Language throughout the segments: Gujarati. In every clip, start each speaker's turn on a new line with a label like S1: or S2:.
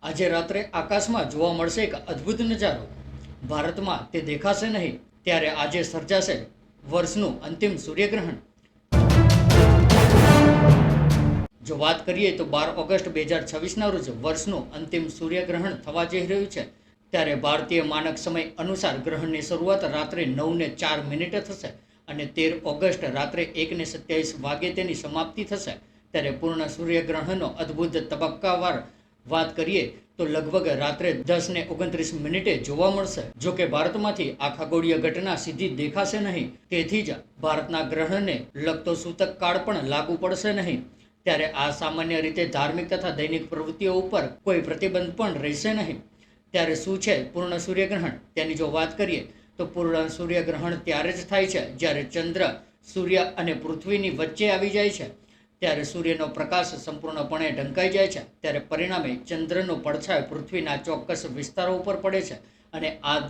S1: આજે રાત્રે આકાશમાં જોવા મળશે એક અદ્ભુત નજારો. ભારતમાં તે દેખાશે નહીં, ત્યારે આજે સર્જાશે વર્ષનું અંતિમ સૂર્યગ્રહણ. જો વાત કરીએ તો 12 ઓગસ્ટ 2026ના રોજ વર્ષનું અંતિમ સૂર્યગ્રહણ થવા જઈ રહ્યું છે. ત્યારે ભારતીય માનક સમય અનુસાર ગ્રહણની શરૂઆત રાત્રે 9:04 થશે અને 13 ઓગસ્ટ રાત્રે 1:27 વાગે તેની સમાપ્તિ થશે. ત્યારે પૂર્ણ સૂર્યગ્રહણનો અદ્ભુત તબક્કાવાર વાત કરીએ તો લગભગ રાત્રે 10:29 જોવા મળશે. જો કે ભારતમાંથી આ ખગોળીય ઘટના સીધી દેખાશે નહીં, તેથી જ ભારતના ગ્રહણને લગતો સૂતક કાળ પણ લાગુ પડશે નહીં. ત્યારે આ સામાન્ય રીતે ધાર્મિક તથા દૈનિક પ્રવૃત્તિઓ ઉપર કોઈ પ્રતિબંધ પણ રહેશે નહીં. ત્યારે શું છે પૂર્ણ સૂર્યગ્રહણ, તેની જો વાત કરીએ તો પૂર્ણ સૂર્યગ્રહણ ત્યારે જ થાય છે જ્યારે ચંદ્ર, સૂર્ય અને પૃથ્વીની વચ્ચે આવી જાય છે. ત્યારે સૂર્યનો પ્રકાશ સંપૂર્ણપણે ઢંકાઈ જાય છે. ત્યારે પરિણામે ચંદ્રનો પડછાયો પૃથ્વીના ચોક્કસ વિસ્તારો ઉપર પડે છે અને આ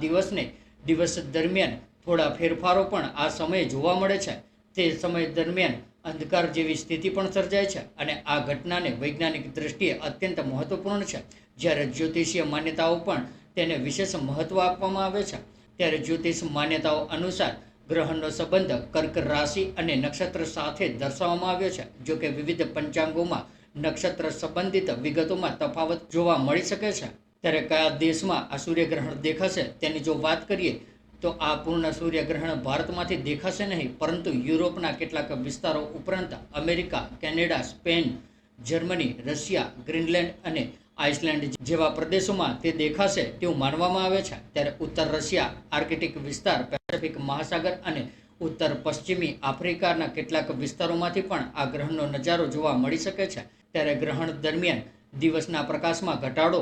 S1: દિવસ દરમિયાન થોડા ફેરફારો પણ આ સમયે જોવા મળે છે. તે સમય દરમિયાન અંધકાર જેવી સ્થિતિ પણ સર્જાય છે અને આ ઘટનાને વૈજ્ઞાનિક દ્રષ્ટિએ અત્યંત મહત્વપૂર્ણ છે. જ્યારે જ્યોતિષીય માન્યતાઓ પણ તેને વિશેષ મહત્વ આપવામાં આવે છે. ત્યારે જ્યોતિષ માન્યતાઓ અનુસાર ગ્રહણનો સંબંધ કર્ક રાશિ અને નક્ષત્ર સાથે દર્શાવવામાં આવ્યો છે. જો કે વિવિધ પંચાંગોમાં નક્ષત્ર સંબંધિત વિગતોમાં તફાવત જોવા મળી શકે છે. ત્યારે કયા દેશમાં આ સૂર્યગ્રહણ દેખાશે તેની જો વાત કરીએ તો આ પૂર્ણ સૂર્યગ્રહણ ભારતમાંથી દેખાશે નહીં, પરંતુ યુરોપના કેટલાક વિસ્તારો ઉપરાંત America, Canada, Spain, Germany, Russia, Greenland અને આઇસલેન્ડ જેવા પ્રદેશોમાં તે દેખાશે તેવું માનવામાં આવે છે. ત્યારે ઉત્તર રશિયા, આર્કટિક વિસ્તાર, પેસિફિક મહાસાગર અને ઉત્તર પશ્ચિમી આફ્રિકાના કેટલાક વિસ્તારોમાંથી પણ આ ગ્રહણનો નજારો જોવા મળી શકે છે. ત્યારે ગ્રહણ દરમિયાન દિવસના પ્રકાશમાં ઘટાડો,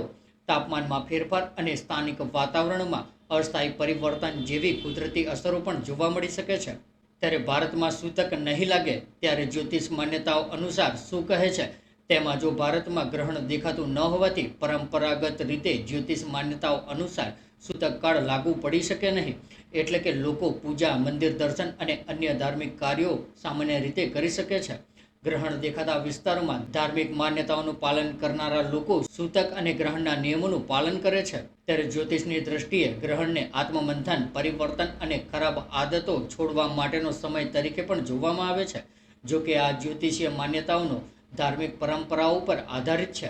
S1: તાપમાનમાં ફેરફાર અને સ્થાનિક વાતાવરણમાં અસ્થાયી પરિવર્તન જેવી કુદરતી અસરો પણ જોવા મળી શકે છે. ત્યારે ભારતમાં સૂતક નહીં લાગે, ત્યારે જ્યોતિષ માન્યતાઓ અનુસાર શું કહે છે તેમાં જો ભારતમાં ગ્રહણ દેખાતું ન હોવાથી પરંપરાગત રીતે જ્યોતિષ માન્યતાઓ અનુસાર સૂતક કાળ લાગુ પડી શકે નહીં. એટલે કે લોકો પૂજા, મંદિર દર્શન અને અન્ય ધાર્મિક કાર્યો સામાન્ય રીતે કરી શકે છે. ગ્રહણ દેખાતા વિસ્તારોમાં ધાર્મિક માન્યતાઓનું પાલન કરનારા લોકો સૂતક અને ગ્રહણના નિયમોનું પાલન કરે છે. ત્યારે જ્યોતિષની દ્રષ્ટિએ ગ્રહણને આત્મમંથન, પરિવર્તન અને ખરાબ આદતો છોડવા માટેનો સમય તરીકે પણ જોવામાં આવે છે. જો કે આ જ્યોતિષીય માન્યતાઓનો ધાર્મિક પરંપરાઓ પર આધારિત છે.